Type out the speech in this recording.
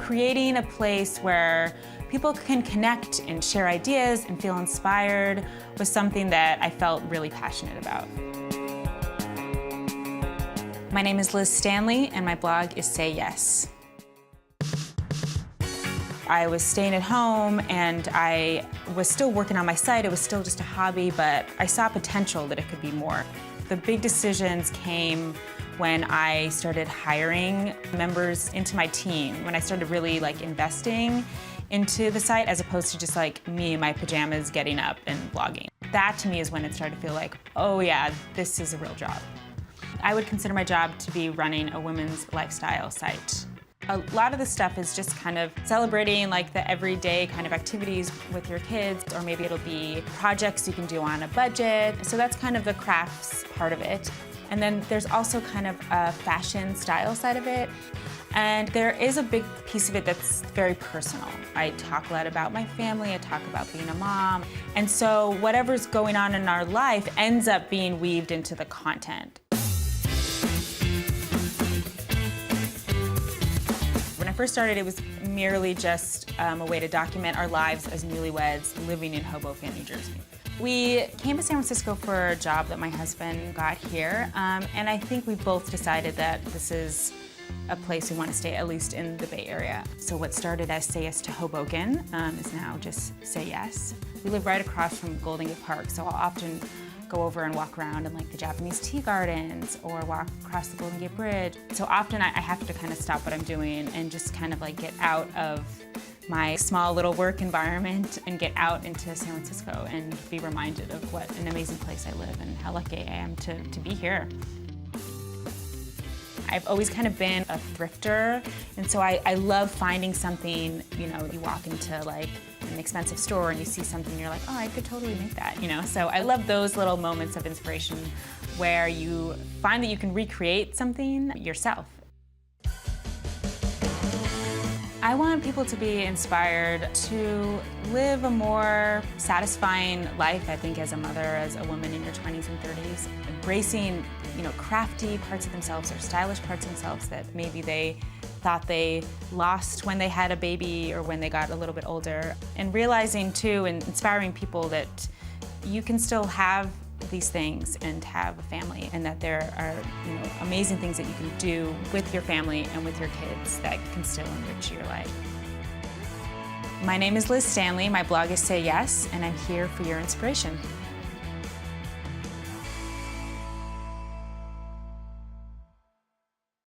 creating a place where people can connect and share ideas and feel inspired was something that I felt really passionate about. My name is Liz Stanley, and my blog is Say Yes. I was staying at home and I was still working on my site. It was still just a hobby, but I saw potential that it could be more. The big decisions came when I started hiring members into my team, when I started really investing into the site as opposed to just me in my pajamas getting up and blogging. That to me is when it started to feel like, oh yeah, this is a real job. I would consider my job to be running a women's lifestyle site. A lot of the stuff is just kind of celebrating the everyday kind of activities with your kids, or maybe it'll be projects you can do on a budget. So that's kind of the crafts part of it. And then there's also kind of a fashion style side of it. And there is a big piece of it that's very personal. I talk a lot about my family, I talk about being a mom. And so whatever's going on in our life ends up being weaved into the content. When I first started, it was merely just a way to document our lives as newlyweds living in Hoboken, New Jersey. We came to San Francisco for a job that my husband got here, and I think we both decided that this is a place we want to stay, at least in the Bay Area. So what started as Say Yes to Hoboken is now just Say Yes. We live right across from Golden Gate Park, so I'll often go over and walk around in the Japanese tea gardens or walk across the Golden Gate Bridge. So often I have to kind of stop what I'm doing and just kind of get out of my small little work environment and get out into San Francisco and be reminded of what an amazing place I live and how lucky I am to be here. I've always kind of been a thrifter, and so I love finding something, you walk into an expensive store and you see something and you're like, oh, I could totally make that, So I love those little moments of inspiration where you find that you can recreate something yourself. I want people to be inspired to live a more satisfying life, I think, as a mother, as a woman in your 20s and 30s. Embracing, crafty parts of themselves or stylish parts of themselves that maybe they thought they lost when they had a baby or when they got a little bit older. And realizing, too, and inspiring people that you can still have these things and have a family, and that there are amazing things that you can do with your family and with your kids that can still enrich your life. My name is Liz Stanley, my blog is Say Yes, and I'm here for your inspiration.